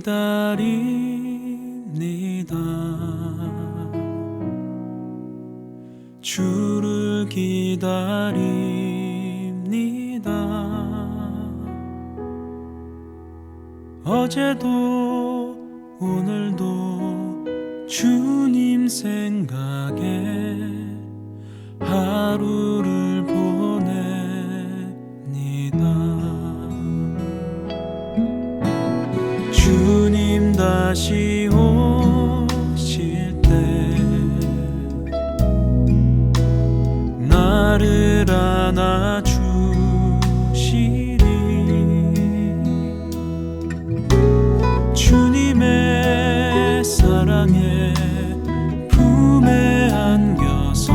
기다립니다. 주를 기다립니다. 어제도 오늘도 주님 생각에 하루를 보냅니다. 주님 다시 오실 때 나를 안아주시리. 주님의 사랑에 품에 안겨서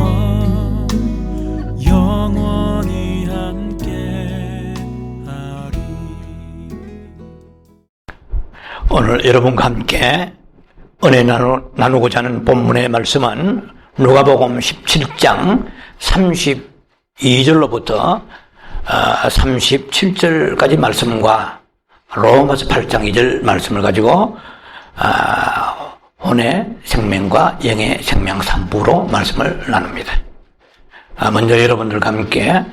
영원히 함께하리. 오늘 여러분과 함께 은혜 나누고자 하는 본문의 말씀은 누가복음 17장 32절로부터 37절까지 말씀과 로마서 8장 2절 말씀을 가지고 혼의 생명과 영의 생명 3부로 말씀을 나눕니다. 먼저 여러분들과 함께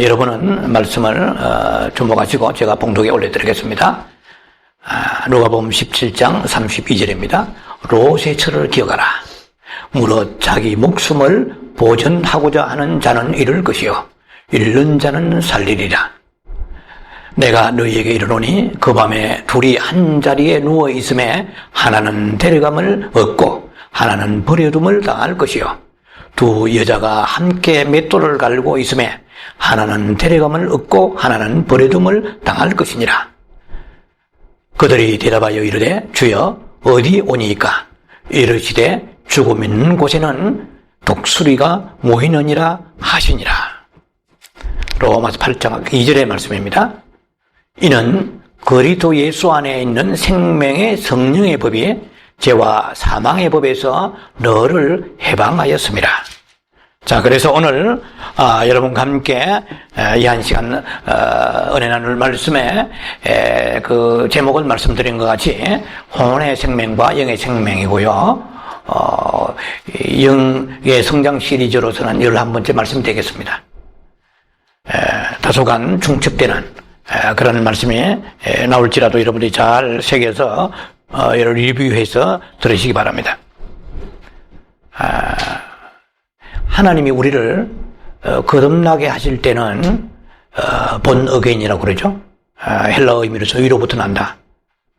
여러분은 말씀을 주목하시고 제가 봉독에 올려드리겠습니다. 누가복음 17장 32절입니다. 롯의 철을 기억하라. 무릇 자기 목숨을 보전하고자 하는 자는 잃을 것이요 잃는 자는 살리리라. 내가 너희에게 이르노니 그 밤에 둘이 한 자리에 누워 있음에 하나는 데려감을 얻고 하나는 버려둠을 당할 것이요 두 여자가 함께 맷돌을 갈고 있음에 하나는 데려감을 얻고 하나는 버려둠을 당할 것이니라. 그들이 대답하여 이르되 주여 어디 오니이까? 이르시되 죽음 있는 곳에는 독수리가 모이느니라 하시니라. 로마서 8장 2절의 말씀입니다. 이는 그리스도 예수 안에 있는 생명의 성령의 법이 죄와 사망의 법에서 너를 해방하였습니다. 자, 그래서 오늘 여러분과 함께 이 한 시간 은혜 나눌 말씀에 그 제목을 말씀드린 것 같이 혼의 생명과 영의 생명이고요. 영의 성장 시리즈로서는 11번째 말씀이 되겠습니다. 다소간 중첩되는 그런 말씀이 나올지라도 여러분들이 잘 새겨서 리뷰해서 들으시기 바랍니다. 하나님이 우리를 거듭나게 하실 때는 본 어게인이라고 그러죠. 헬라어 의미로서 위로부터 난다.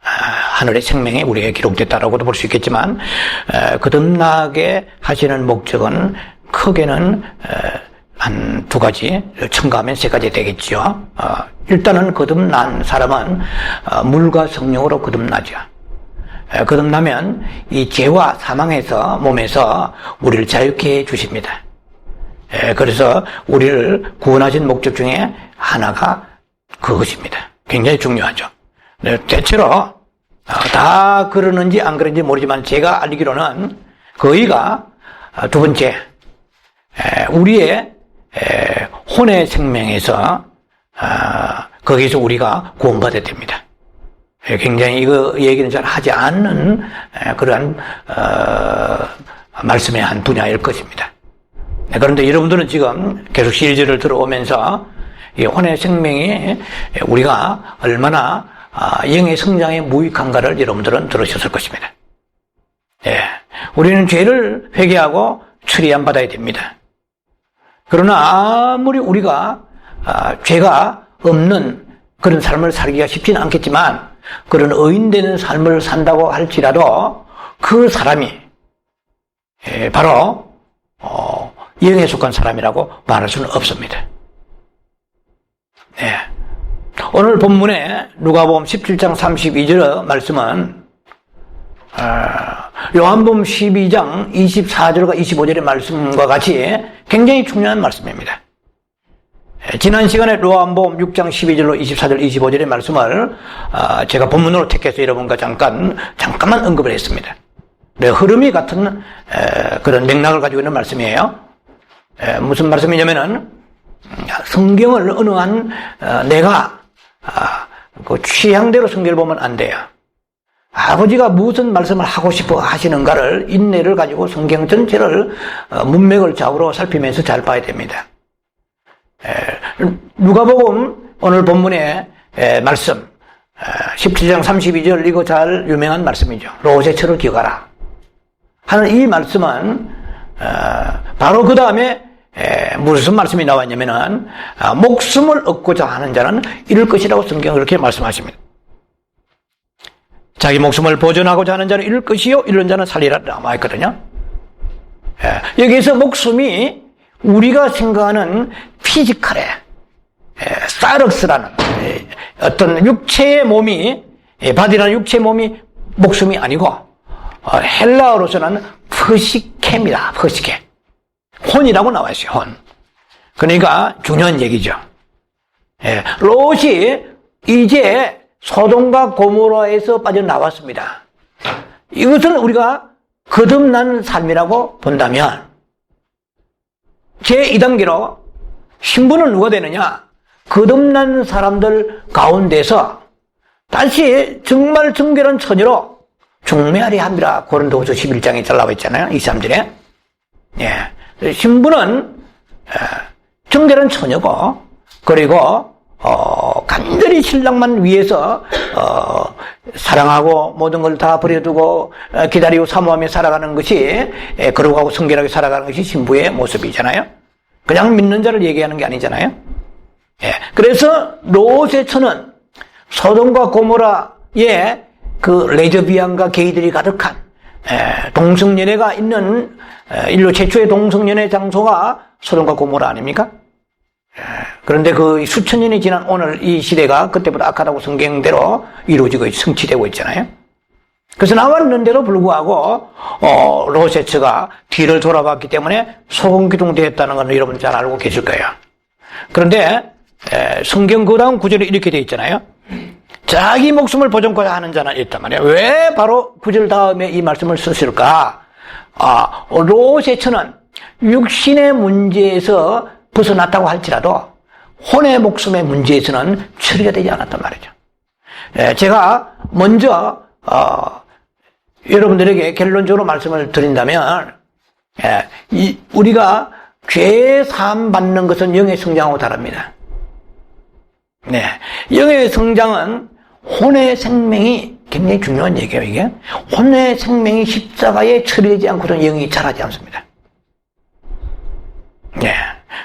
하늘의 생명이 우리에게 기록됐다라고도 볼 수 있겠지만 거듭나게 하시는 목적은 크게는 한 두 가지, 첨가하면 세 가지 되겠죠. 일단은 거듭난 사람은 물과 성령으로 거듭나죠. 거듭나면 이 죄와 사망에서 몸에서 우리를 자유케 해 주십니다. 그래서 우리를 구원하신 목적 중에 하나가 그것입니다. 굉장히 중요하죠. 대체로 다 그러는지 안 그러는지 모르지만 제가 알기로는 거의가 두 번째, 우리의 혼의 생명에서 거기서 우리가 구원받아야 됩니다. 굉장히 이거 얘기는 잘 하지 않는 그러한 말씀의 한 분야일 것입니다. 그런데 여러분들은 지금 계속 시리즈를 들어오면서 이 혼의 생명이 우리가 얼마나 영의 성장에 무익한가를 여러분들은 들으셨을 것입니다. 우리는 죄를 회개하고 처리함 받아야 됩니다. 그러나 아무리 우리가 죄가 없는 그런 삶을 살기가 쉽지는 않겠지만 그런 의인되는 삶을 산다고 할지라도 그 사람이 바로 영에 속한 사람이라고 말할 수는 없습니다. 오늘 본문에 누가복음 17장 32절 말씀은 요한복음 12장 24절과 25절의 말씀과 같이 굉장히 중요한 말씀입니다. 지난 시간에 요한복음 6장 12절로 24절 25절의 말씀을 제가 본문으로 택해서 여러분과 잠깐만 언급을 했습니다. 흐름이 같은 그런 맥락을 가지고 있는 말씀이에요. 무슨 말씀이냐면은 성경을 어느 한 내가 그 취향대로 성경을 보면 안 돼요. 아버지가 무슨 말씀을 하고 싶어 하시는가를 인내를 가지고 성경 전체를 문맥을 좌우로 살피면서 잘 봐야 됩니다. 누가복음 오늘 본문의 말씀 17장 32절 이거 잘 유명한 말씀이죠. 롯의 처를 기억하라 하는 이 말씀은 바로 그 다음에 무슨 말씀이 나왔냐면은 목숨을 얻고자 하는 자는 잃을 것이라고 성경은 그렇게 말씀하십니다. 자기 목숨을 보존하고자 하는 자는 잃을 것이요 잃는 자는 살리라 나와있거든요. 여기에서 목숨이 우리가 생각하는 피지컬의 사르스라는 어떤 육체의 몸이 바디라는 육체의 몸이 목숨이 아니고 헬라어로서는 프시케입니다. 프시케 혼이라고 나와 있어요. 혼. 그러니까 중요한 얘기죠. 롯이 이제 소돔과 고모라에서 빠져나왔습니다. 이것은 우리가 거듭난 삶이라고 본다면 제2단계로 신분은 누가 되느냐? 거듭난 사람들 가운데서 다시 정말 정결한 처녀로 중매하리 함이라 고린도후서 11장에 잘 나와 있잖아요. 23절에. 신분은 정결한 처녀고 그리고 간절히 신랑만 위해서 사랑하고 모든 걸 다 버려두고 기다리고 사모하며 살아가는 것이 거룩하고 성결하게 살아가는 것이 신부의 모습이잖아요. 그냥 믿는 자를 얘기하는 게 아니잖아요. 그래서 롯의 처는 소돔과 고모라의 그 레즈비안과 게이들이 가득한 동성연애가 있는 인류 최초의 동성연애 장소가 소돔과 고모라 아닙니까? 그런데 그 수천 년이 지난 오늘 이 시대가 그때보다 악하다고 성경대로 이루어지고 성취되고 있잖아요. 그래서 나왔는데도 불구하고 롯의 처가 뒤를 돌아봤기 때문에 소금기둥되었다는 건 여러분 잘 알고 계실 거예요. 그런데 성경 그 다음 구절에 이렇게 되어 있잖아요. 자기 목숨을 보존하고자 하는 자는 있단 말이에요. 왜 바로 구절 다음에 이 말씀을 쓰실까? 롯의 처는 육신의 문제에서 벗어났다고 할지라도 혼의 목숨의 문제에서는 처리가 되지 않았단 말이죠. 제가 먼저 여러분들에게 결론적으로 말씀을 드린다면 우리가 죄 사함 받는 것은 영의 성장하고 다릅니다. 영의 성장은 혼의 생명이 굉장히 중요한 얘기예요. 이게 혼의 생명이 십자가에 처리되지 않고는 영이 자라지 않습니다.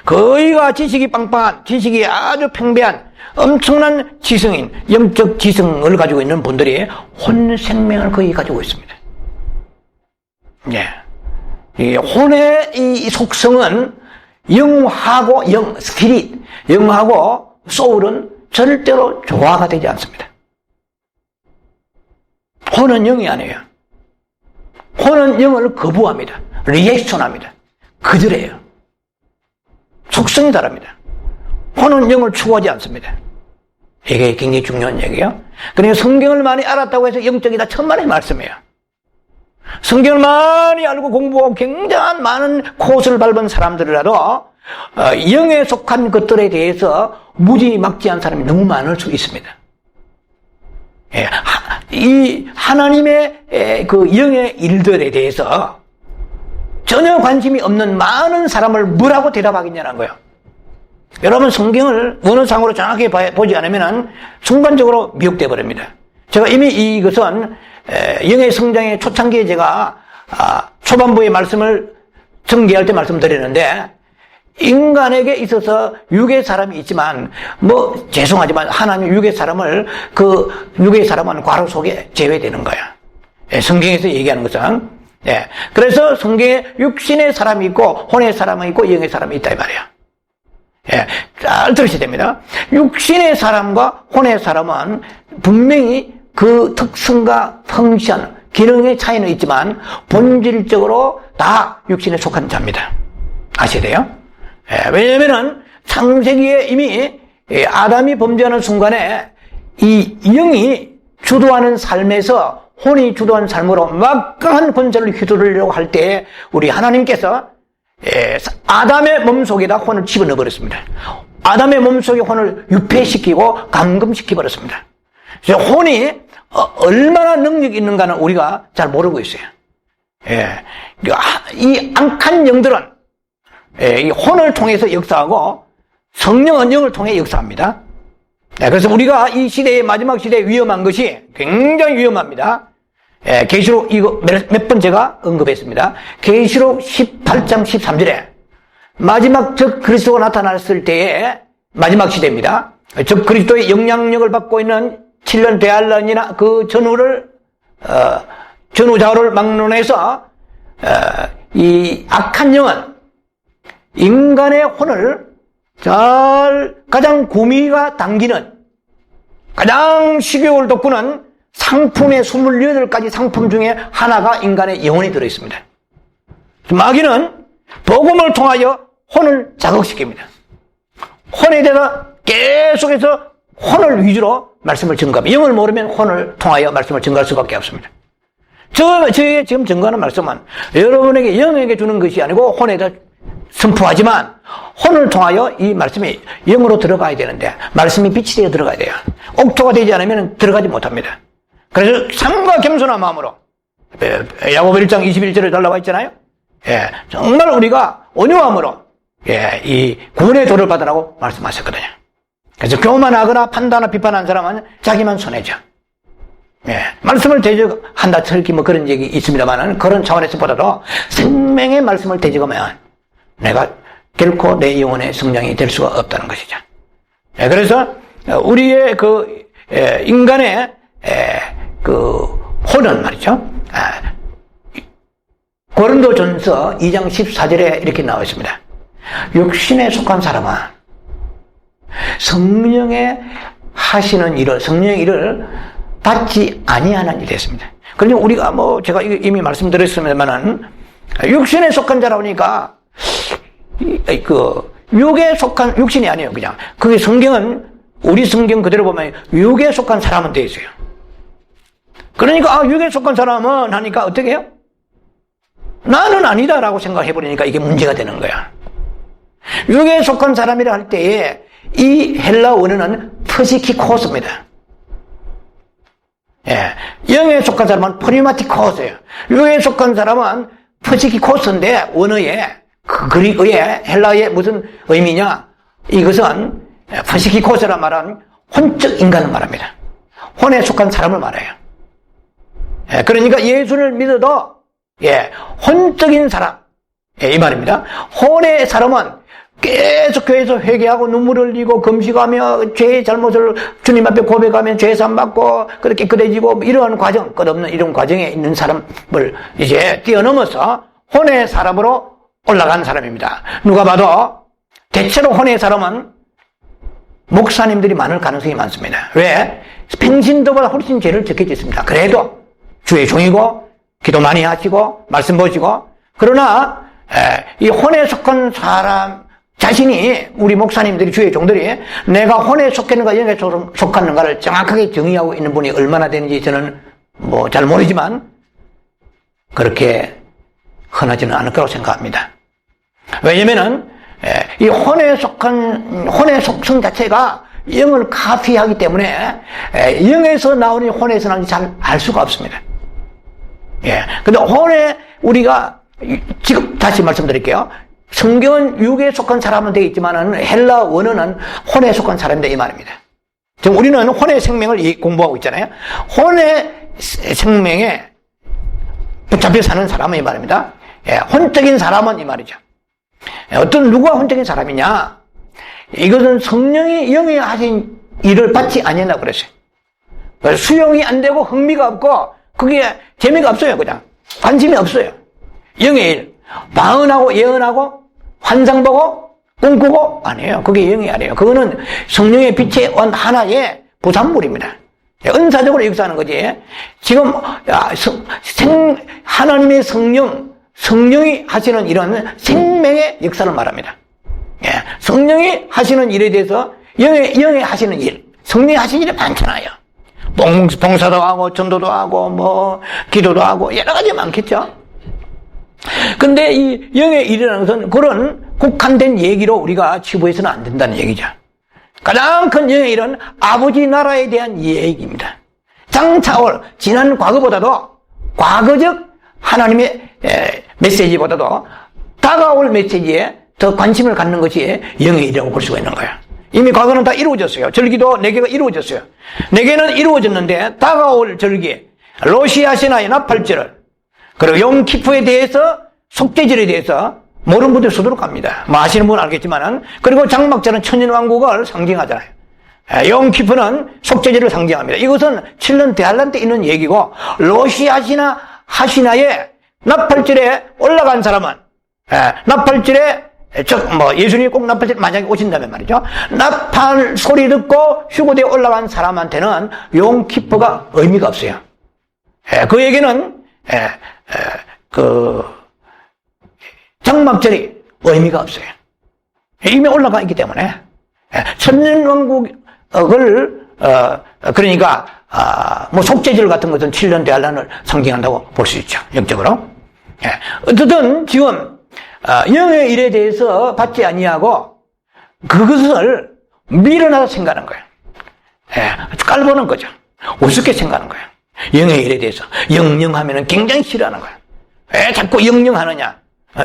거의가 지식이 빵빵한, 지식이 아주 팽배한 엄청난 지성인, 영적 지성을 가지고 있는 분들이 혼 생명을 거의 가지고 있습니다. 이 혼의 이 속성은 영하고 스피릿, 영하고 소울은 절대로 조화가 되지 않습니다. 혼은 영이 아니에요. 혼은 영을 거부합니다. 리액션합니다. 거절해요. 속성이 다릅니다. 혼은 영을 추구하지 않습니다. 이게 굉장히 중요한 얘기예요. 그러니까 성경을 많이 알았다고 해서 영적이다 천만의 말씀이에요. 성경을 많이 알고 공부하고 굉장한 많은 코스를 밟은 사람들이라도 영에 속한 것들에 대해서 무지막지한 사람이 너무 많을 수 있습니다. 이 하나님의 그 영의 일들에 대해서 전혀 관심이 없는 많은 사람을 뭐라고 대답하겠냐는 거예요. 여러분 성경을 원어상으로 정확히 보지 않으면 순간적으로 미혹되어 버립니다. 제가 이미 이것은 영의 성장의 초창기에 제가 초반부의 말씀을 전개할 때 말씀드리는데 인간에게 있어서 육의 사람이 있지만 죄송하지만 하나님 육의 사람을 그 육의 사람은 괄호 속에 제외되는 거야. 성경에서 얘기하는 것은 그래서 성경에 육신의 사람이 있고 혼의 사람이 있고 영의 사람이 있다 이 말이야. 잘 들으셔야 됩니다. 육신의 사람과 혼의 사람은 분명히 그 특성과 펑션, 기능의 차이는 있지만 본질적으로 다 육신에 속한 자입니다. 아셔야 돼요? 왜냐면은 창세기에 이미 아담이 범죄하는 순간에 이 영이 주도하는 삶에서 혼이 주도한 삶으로 막강한 권세를 휘두르려고 할 때 우리 하나님께서 아담의 몸속에다 혼을 집어넣어 버렸습니다. 아담의 몸속에 혼을 유폐시키고 감금시켜 버렸습니다. 그래서 혼이 얼마나 능력이 있는가는 우리가 잘 모르고 있어요. 예. 이 악한 영들은 이 혼을 통해서 역사하고 성령은 영을 통해 역사합니다. 그래서 우리가 이 시대의 마지막 시대에 위험한 것이 굉장히 위험합니다. 계시록 이거 몇 번 제가 언급했습니다. 계시록 18장 13절에 마지막 적 그리스도가 나타났을 때의 마지막 시대입니다. 적 그리스도의 영향력을 받고 있는 7년 대환란이나 그 전후좌우를 막론해서 이 악한 영은 인간의 혼을 가장 구미가 당기는 가장 식욕을 돋구는 상품의 28가지 상품 중에 하나가 인간의 영혼이 들어있습니다. 마귀는 복음을 통하여 혼을 자극시킵니다. 혼에 대해서 계속해서 혼을 위주로 말씀을 증거합니다. 영을 모르면 혼을 통하여 말씀을 증거할 수밖에 없습니다. 저에게 지금 증거하는 말씀은 여러분에게 영에게 주는 것이 아니고 혼에다 선포하지만 혼을 통하여 이 말씀이 영으로 들어가야 되는데 말씀이 빛이 되어 들어가야 돼요. 옥토가 되지 않으면 들어가지 못합니다. 그래서 삼가 겸손한 마음으로 야고보 1장 21절에 달라와 있잖아요. 예, 정말 우리가 온유함으로 이 구원의 도를 받으라고 말씀하셨거든요. 그래서 교만하거나 판단하거나 비판하는 사람은 자기만 손해죠. 말씀을 대적한다 특히 뭐 그런 얘기 있습니다만은 그런 차원에서보다도 생명의 말씀을 대적하면 내가 결코 내 영혼의 성장이 될 수가 없다는 것이죠. 그래서 우리의 인간의 혼은 말이죠. 고린도전서 2장 14절에 이렇게 나와 있습니다. 육신에 속한 사람은 성령의 하시는 일을, 성령의 일을 받지 아니하는 일이 됐습니다. 그러니 우리가 제가 이미 말씀드렸습니다만은 육신에 속한 자라니까 육에 속한 육신이 아니에요. 그냥 그게 성경은 우리 성경 그대로 보면 육에 속한 사람은 되어 있어요. 그러니까 육에 속한 사람은 하니까 어떻게 해요? 나는 아니다라고 생각해버리니까 이게 문제가 되는 거야. 육에 속한 사람이라 할 때에 이 헬라 원어는 퍼시키코스입니다. 영에 속한 사람은 프리마티코스예요. 육에 속한 사람은 퍼시키코스인데 원어에 그리그의 헬라의 무슨 의미냐? 이것은 퍼시키코스라 말하는 혼적 인간을 말합니다. 혼에 속한 사람을 말해요. 그러니까 예수를 믿어도 혼적인 사람 이 말입니다. 혼의 사람은 계속 교회에서 회개하고 눈물 흘리고 금식하며 죄의 잘못을 주님 앞에 고백하면 죄산 받고 그렇게 깨끗해지고 이러한 과정, 끝없는 이런 과정에 있는 사람을 이제 뛰어넘어서 혼의 사람으로 올라간 사람입니다. 누가 봐도 대체로 혼의 사람은 목사님들이 많을 가능성이 많습니다. 왜? 평신도보다 훨씬 죄를 적게 짓습니다. 그래도 주의 종이고 기도 많이 하시고 말씀 보시고 그러나 이 혼에 속한 사람 자신이 우리 목사님들이 주의 종들이 내가 혼에 속했는가 영에 속했는가를 정확하게 정의하고 있는 분이 얼마나 되는지 저는 잘 모르지만 그렇게 흔하지는 않을 거라고 생각합니다. 왜냐면은 이 혼에 속성 자체가 영을 카피하기 때문에 영에서 나오는 혼에서 나오는지 잘 알 수가 없습니다. 근데 혼에 우리가 지금 다시 말씀드릴게요. 성경은 육에 속한 사람은 되어 있지만은 헬라 원어는 혼에 속한 사람이다 이 말입니다. 지금 우리는 혼의 생명을 공부하고 있잖아요. 혼의 생명에 붙잡혀 사는 사람은 이 말입니다. 혼적인 사람은 이 말이죠. 누가 혼적인 사람이냐? 이것은 성령이 영이 하신 일을 받지 아니한다고 그랬어요. 그래서 수용이 안 되고 흥미가 없고 그게 재미가 없어요. 그냥 관심이 없어요. 영의 일, 방언하고 예언하고 환상 보고 꿈꾸고 아니에요. 그게 영이 아니에요. 그거는 성령의 빛의 하나의 부산물입니다. 은사적으로 역사하는 거지. 지금 하나님의 성령이 하시는 이런 생명의 역사를 말합니다. 성령이 하시는 일에 대해서 영의 하시는 일, 성령이 하시는 일이 많잖아요. 봉사도 하고 전도도 하고 기도도 하고 여러 가지 많겠죠. 근데 이 영의 일이라는 것은 그런 국한된 얘기로 우리가 치부해서는 안 된다는 얘기죠. 가장 큰 영의 일은 아버지 나라에 대한 얘기입니다. 장차올 지난 과거보다도 과거적 하나님의 메시지보다도 다가올 메시지에 더 관심을 갖는 것이 영의 일이라고 볼 수가 있는 거예요. 이미 과거는 다 이루어졌어요. 절기도 4개가 이루어졌어요. 4개는 이루어졌는데 다가올 절기, 러시아 신화의 나팔절을, 그리고 용키프에 대해서, 속죄절에 대해서 모르는 분들 수두룩합니다. 뭐 아시는 분은 알겠지만은, 그리고 장막절은 천년왕국을 상징하잖아요. 용키프는 속죄절을 상징합니다. 이것은 7년 대환란 때 있는 얘기고, 러시아 신화 하신하에 나팔절에 올라간 사람은, 나팔절에 예수님이 꼭 나팔절 만약에 오신다면 말이죠. 나팔 소리 듣고 휴거대에 올라간 사람한테는 용키프가 의미가 없어요. 그에게는, 장막절이 의미가 없어요. 이미 올라가 있기 때문에. 천년왕국을, 그러니까, 속죄절 같은 것은 7년 대환란을 상징한다고 볼 수 있죠. 영적으로. 어쨌든 지금, 영의 일에 대해서 받지 아니하고 그것을 밀어놔서 생각하는 거예요. 깔보는 거죠. 우습게 생각하는 거예요. 영의 일에 대해서. 영영하면 굉장히 싫어하는 거예요. 왜 자꾸 영영하느냐?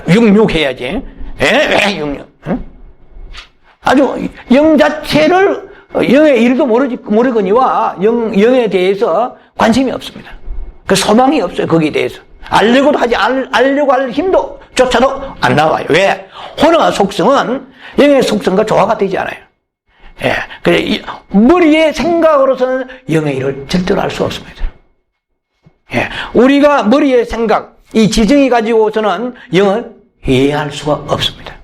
육육해야지. 왜 육육? 응? 아주 영 자체를, 영의 일도 모르거니와 영에 대해서 관심이 없습니다. 그 소망이 없어요. 거기에 대해서. 알려고 할 힘도 조차도 안 나와요. 왜? 혼의 속성은 영의 속성과 조화가 되지 않아요. 그래, 머리의 생각으로서는 영의 일을 절대로 알 수 없습니다. 우리가 머리의 생각, 이 지정이 가지고서는 영을 이해할 수가 없습니다.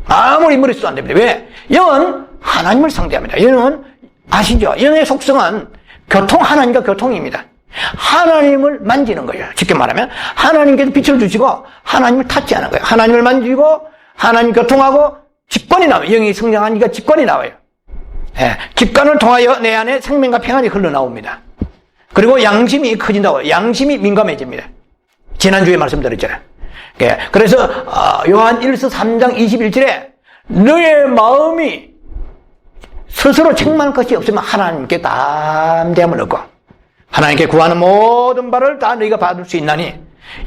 아무리 머릿수도 안 됩니다. 왜? 영은 하나님을 상대합니다. 영은 아시죠? 영의 속성은 하나님과 교통입니다. 하나님을 만지는 거예요. 쉽게 말하면 하나님께서 빛을 주시고 하나님을 탓지 않은 거예요. 하나님을 만지고 하나님 교통하고 직관이 나와요. 영이 성장하니까 직관이 나와요. 직관을 통하여 내 안에 생명과 평안이 흘러나옵니다. 그리고 양심이 커진다고. 양심이 민감해집니다. 지난주에 말씀드렸잖아요. 그래서 요한 1서 3장 21절에 너의 마음이 스스로 책망할 것이 없으면 하나님께 담대함을 얻고 하나님께 구하는 모든 바를 다 너희가 받을 수 있나니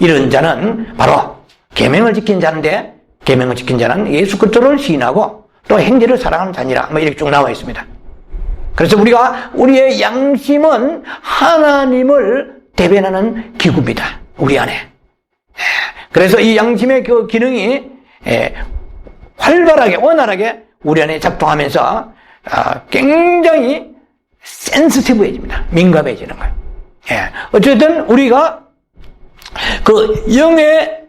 이런 자는 바로 계명을 지킨 자인데 계명을 지킨 자는 예수 그리스도를 시인하고 또 형제를 사랑하는 자니라. 이렇게 쭉 나와 있습니다. 그래서 우리의 양심은 하나님을 대변하는 기구입니다. 우리 안에. 그래서 이 양심의 그 기능이 활발하게 원활하게 우리 안에 작동하면서 굉장히 센시티브해집니다. 민감해지는 거예요. 어쨌든 우리가 그 영의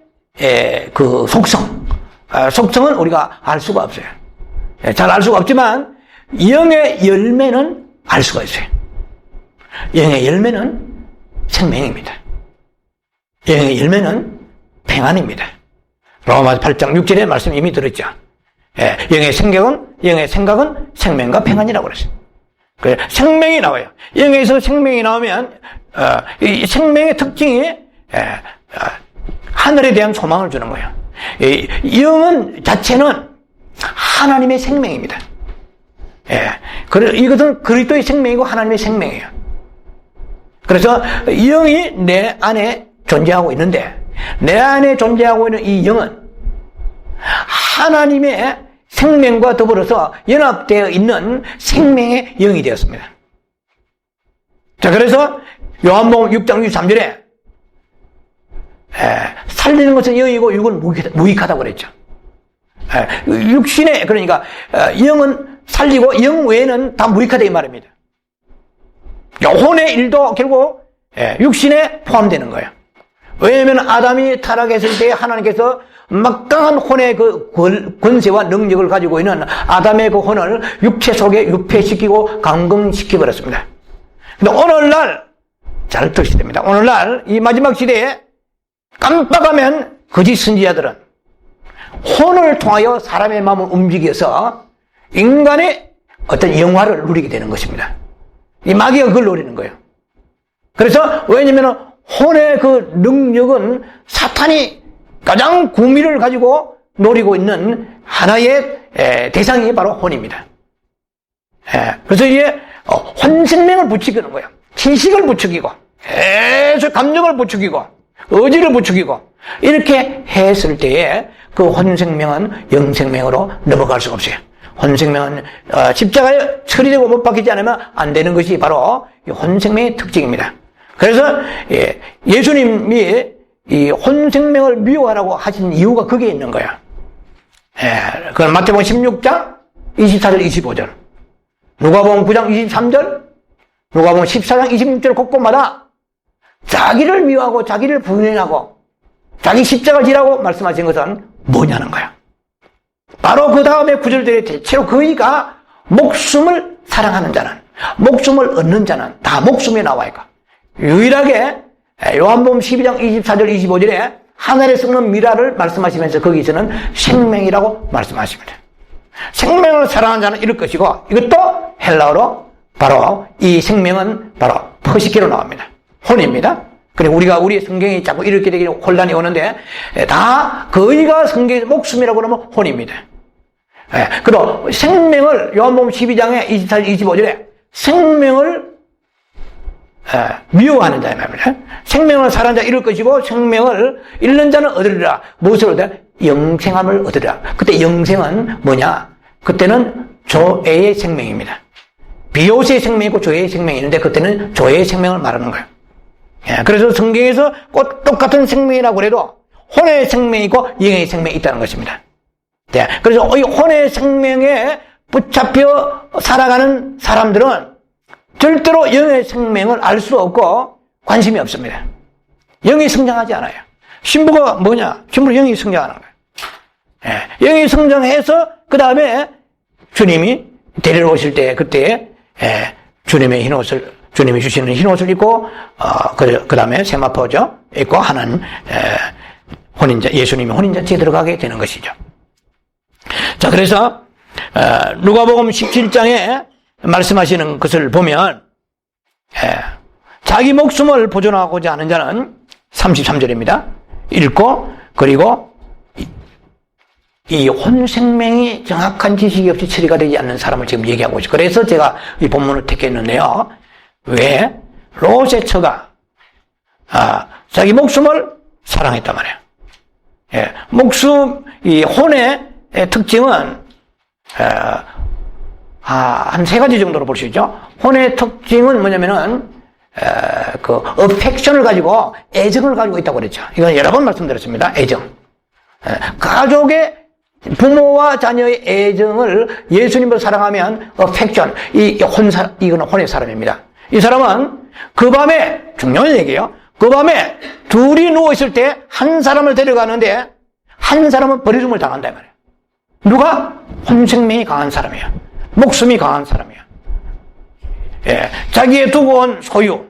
그 속성은 우리가 알 수가 없어요. 잘 알 수가 없지만 영의 열매는 알 수가 있어요. 영의 열매는 생명입니다. 영의 열매는 평안입니다. 로마서 8장 6절의 말씀 이미 들었죠. 영의 생각은 생명과 평안이라고 그랬어요. 생명이 나와요. 영에서 생명이 나오면 이 생명의 특징이 하늘에 대한 소망을 주는 거예요. 영은 자체는 하나님의 생명입니다. 이것은 그리스도의 생명이고 하나님의 생명이에요. 그래서 영이 내 안에 존재하고 있는데 내 안에 존재하고 있는 이 영은 하나님의 생명과 더불어서 연합되어 있는 생명의 영이 되었습니다. 자, 그래서 요한복음 6장 63절에 살리는 것은 영이고 육은 무익하다고 그랬죠. 육신에 그러니까 영은 살리고 영 외에는 다 무익하다 이 말입니다. 혼의 일도 결국 육신에 포함되는 거예요. 왜냐하면 아담이 타락했을 때 하나님께서 막강한 혼의 그 권세와 능력을 가지고 있는 아담의 그 혼을 육체 속에 유폐시키고 감금시켜버렸습니다. 근데 오늘날 잘 들으셔야 됩니다. 오늘날 이 마지막 시대에 깜빡하면 거짓 선지자들은 혼을 통하여 사람의 마음을 움직여서 인간의 어떤 영화를 누리게 되는 것입니다. 이 마귀가 그걸 노리는 거예요. 그래서 왜냐하면 혼의 그 능력은 사탄이 가장 구미를 가지고 노리고 있는 하나의 대상이 바로 혼입니다. 그래서 이게 혼생명을 붙이는 거예요. 지식을 부추기고 계속 감정을 부추기고 의지를 부추기고 이렇게 했을 때에 그 혼생명은 영생명으로 넘어갈 수가 없어요. 혼생명은 십자가에 처리되고 못 박히지 않으면 안 되는 것이 바로 이 혼생명의 특징입니다. 그래서 예수님이 이 혼생명을 미워하라고 하신 이유가 거기에 있는 거야. 그건 마태복음 16장 24절 25절, 누가복음 9장 23절, 누가복음 14장 26절 곳곳마다 자기를 미워하고 자기를 부인하고 자기 십자가를 지라고 말씀하신 것은 뭐냐는 거야. 바로 그 다음에 구절들에 대체로 그이가 목숨을 사랑하는 자는, 목숨을 얻는 자는 다 목숨에 나와 있고, 유일하게 요한복음 12장 24절 25절에 하늘에 썩는 미라를 말씀하시면서 거기서는 생명이라고 말씀하십니다. 생명을 사랑하는 자는 이럴 것이고, 이것도 헬라어로 바로 이 생명은 바로 퍼시케로 나옵니다. 혼입니다. 그리고 우리가 우리의 성경이 자꾸 이렇게 되기 혼란이 오는데, 다 그의가 성경의 목숨이라고 그러면 혼입니다. 그리고 생명을 요한복음 12장에 24절 25절에 생명을 미워하는 자의 말입니다. 생명을 사랑하는 자 이럴 것이고, 생명을 잃는 자는 얻으리라. 무엇을 얻으리라? 영생함을 얻으리라. 그때 영생은 뭐냐? 그때는 조애의 생명입니다. 비오스의 생명이고 조애의 생명이 있는데, 그때는 조애의 생명을 말하는 거예요. 그래서 성경에서 꼭 똑같은 생명이라고 해도 혼의 생명이 있고 영의 생명이 있다는 것입니다. 그래서 이 혼의 생명에 붙잡혀 살아가는 사람들은 절대로 영의 생명을 알 수 없고 관심이 없습니다. 영이 성장하지 않아요. 신부가 뭐냐? 신부는 영이 성장하는 거예요. 영이 성장해서 그 다음에 주님이 데리러 오실 때, 그때 주님의 흰 옷을, 주님이 주시는 흰 옷을 입고 그 다음에 세마포죠 입고 하는 혼인자, 예수님이 혼인잔치에 들어가게 되는 것이죠. 자, 그래서 누가복음 17장에 말씀하시는 것을 보면 자기 목숨을 보존하고자 하는 자는 33절입니다. 읽고, 그리고 이 혼생명이 정확한 지식이 없이 처리가 되지 않는 사람을 지금 얘기하고 있죠. 그래서 제가 이 본문을 택했는데요. 왜? 롯의 처가 자기 목숨을 사랑했단 말이에요. 목숨, 이 혼의 특징은 한 세 가지 정도로 볼 수 있죠. 혼의 특징은 뭐냐면은 그 어펙션을 가지고, 애정을 가지고 있다고 그랬죠. 이건 여러 번 말씀드렸습니다. 애정. 가족의, 부모와 자녀의 애정을 예수님을 사랑하면 어펙션, 이거는 혼의 사람입니다. 이 사람은 그 밤에, 중요한 얘기예요. 그 밤에 둘이 누워있을 때 한 사람을 데려가는데 한 사람은 버려줌을 당한다 말이에요. 누가? 혼생명이 강한 사람이에요. 목숨이 강한 사람이에요. 자기의 두고 온 소유,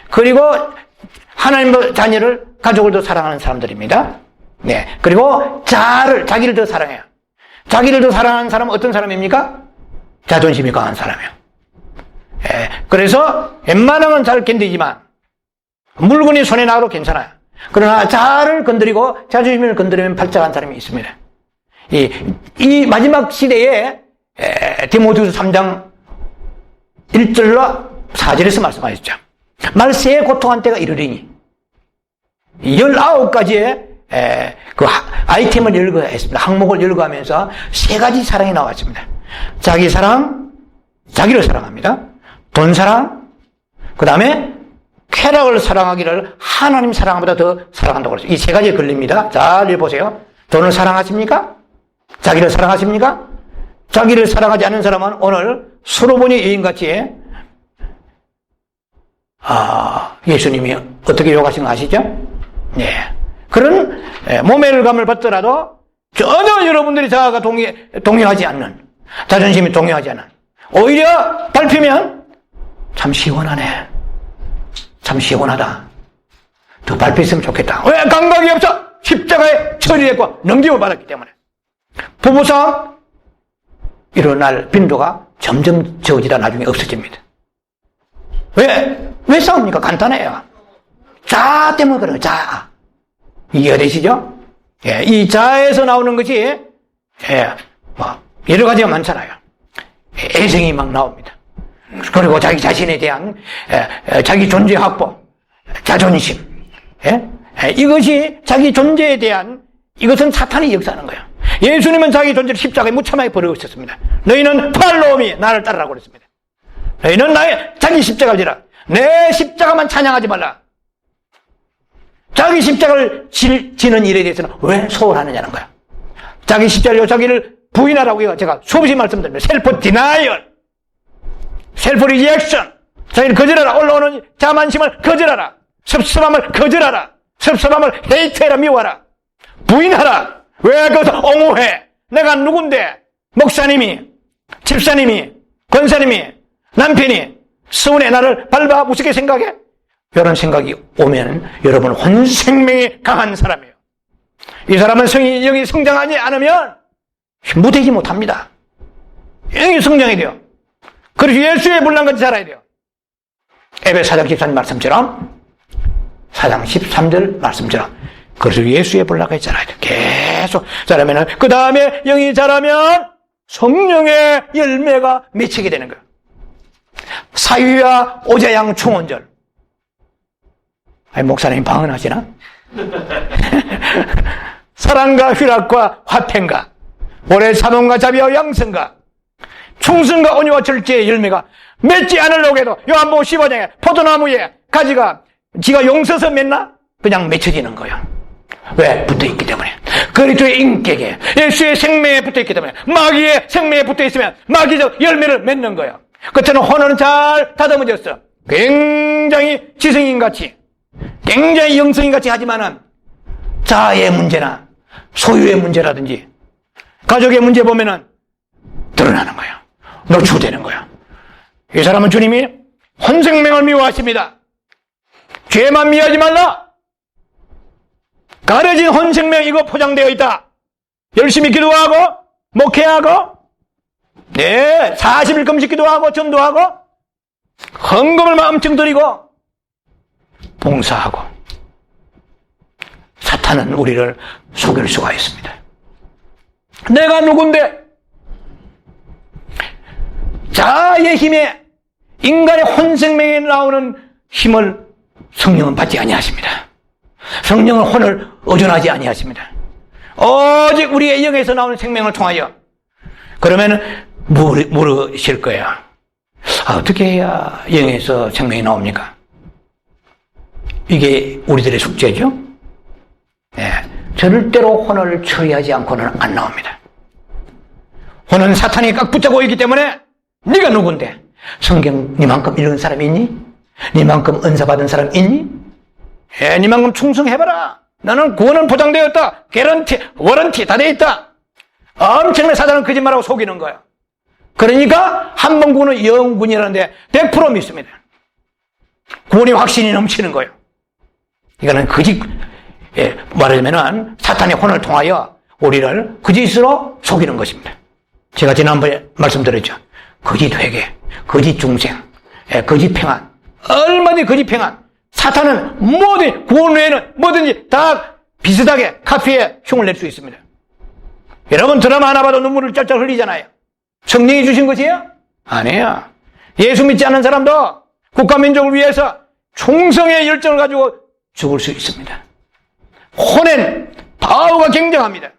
그리고 하나님의 자녀를, 가족을 더 사랑하는 사람들입니다. 그리고 자기를 더 사랑해요. 자기를 더 사랑하는 사람은 어떤 사람입니까? 자존심이 강한 사람이에요. 그래서 웬만하면 잘 견디지만 물건이 손에 나가도 괜찮아요. 그러나 자아를 건드리고 자존심을 건드리면 발작한 사람이 있습니다. 이 마지막 시대에 디모데후서 3장 1절로 4절에서 말씀하셨죠. 말세에 고통한 때가 이르리니 19가지의 그 아이템을 열거했습니다. 항목을 열거하면서 세 가지 사랑이 나왔습니다. 자기 사랑, 자기를 사랑합니다. 돈 사랑, 그 다음에 쾌락을 사랑하기를 하나님 사랑보다 더 사랑한다고 그랬어요. 이 세 가지에 걸립니다. 잘 읽어보세요. 돈을 사랑하십니까? 자기를 사랑하십니까? 자기를 사랑하지 않는 사람은 오늘 수로보니 여인같이 예수님이 어떻게 욕하신 거 아시죠? 그런 모멸감을 받더라도 전혀 여러분들이 자아가 동요하지 않는, 자존심이 동요하지 않는, 오히려 밟히면 참 시원하네, 참 시원하다, 더 밟혔으면 좋겠다. 왜? 감각이 없어. 십자가에 처리했고 넘김을 받았기 때문에. 부부싸움 일어날 빈도가 점점 적어지다 나중에 없어집니다. 왜 싸웁니까? 간단해요. 자아 때문에 그래요. 자아. 이해가 되시죠? 이 자아에서 나오는 것이 여러 가지가 많잖아요. 애정이 막 나옵니다. 그리고 자기 자신에 대한 자기 존재 확보, 자존심, 이것이 자기 존재에 대한 이것은 사탄이 역사하는 거예요. 예수님은 자기 존재를 십자가에 무참하게 버리고 있었습니다. 너희는 팔로우미, 나를 따르라고 그랬습니다. 너희는 나의 자기 십자가를 지라. 내 십자가만 찬양하지 말라. 자기 십자가를 지는 일에 대해서는 왜 소홀하느냐는 거야. 자기 십자가로 자기를 부인하라고 제가 수없이 말씀드립니다. 셀프 디나이얼, 셀프 리액션, 자기를 거절하라. 올라오는 자만심을 거절하라. 섭섭함을 거절하라. 섭섭함을 헤이트해라, 미워하라. 부인하라. 왜 그것을 옹호해? 내가 누군데? 목사님이, 집사님이, 권사님이, 남편이 서운해 나를 밟아 우습게 생각해? 이런 생각이 오면 여러분 혼생명이 강한 사람이에요. 이 사람은 영이 성장하지 않으면 무대지 못합니다. 영이 성장해야 돼요. 그래서 예수의 분량같이 자라야 돼요. 에베소 4장 14절 말씀처럼 4장 13절 말씀처럼 그래서 예수의 분량같이 자라야 돼요. 계속 자라면은 그 다음에 영이 자라면 성령의 열매가 맺히게 되는 거예요. 사위와 오자양 충원절. 아니, 목사님 방언하시나? 사랑과 희락과 화평과 오래 참음과 자비와 양성과 충성과 온유와 절제의 열매가 맺지 않으려고 해도 요한복음 15장에 포도나무에 가지가 지가 용서서 맺나? 그냥 맺혀지는 거예요. 왜? 붙어있기 때문에. 그리스도의 인격에 예수의 생명에 붙어있기 때문에 마귀의 생명에 붙어있으면 마귀적 열매를 맺는 거예요. 끝에는 혼은 잘 다듬어졌어. 굉장히 지성인같이 굉장히 영성인같이 하지만은 자아의 문제나 소유의 문제라든지 가족의 문제 보면은 드러나는 거예요. 노출되는 거예요. 이 사람은 주님이 혼생명을 미워하십니다. 죄만 미워하지 말라. 가려진 혼생명 이거 포장되어 있다. 열심히 기도하고 목회하고 40일 금식 기도하고 전도하고 헌금을 엄청 드리고 봉사하고 사탄은 우리를 속일 수가 있습니다. 내가 누군데? 자아의 힘에 인간의 혼생명에 나오는 힘을 성령은 받지 아니하십니다. 성령은 혼을 의존하지 아니하십니다. 오직 우리의 영에서 나오는 생명을 통하여 그러면 물으실 거예요. 어떻게 해야 영에서 생명이 나옵니까? 이게 우리들의 숙제죠. 절대로 혼을 처리하지 않고는 안 나옵니다. 혼은 사탄이 꽉 붙잡고 있기 때문에 네가 누군데? 성경 니만큼 읽은 사람 있니? 니만큼 은사 받은 사람 있니? 니만큼 충성해봐라. 나는 구원은 보장되었다. 개런티, 워런티 다 돼 있다. 엄청나게 사단은 거짓말하고 속이는 거야. 그러니까 한 번 구원은 영구원이라는데 100% 믿습니다. 구원의 확신이 넘치는 거예요. 이거는 거짓, 말하자면은 사탄의 혼을 통하여 우리를 거짓으로 속이는 것입니다. 제가 지난번에 말씀드렸죠. 거짓 회개, 거짓 중생, 거짓 평안. 얼마든지 거짓 평안. 사탄은 모든 구원 외에는 뭐든지 다 비슷하게 카피에 흉을 낼 수 있습니다. 여러분 드라마 하나 봐도 눈물을 짤짤 흘리잖아요. 성령이 주신 것이에요? 아니에요. 예수 믿지 않는 사람도 국가민족을 위해서 충성의 열정을 가지고 죽을 수 있습니다. 혼엔 파워가 굉장합니다.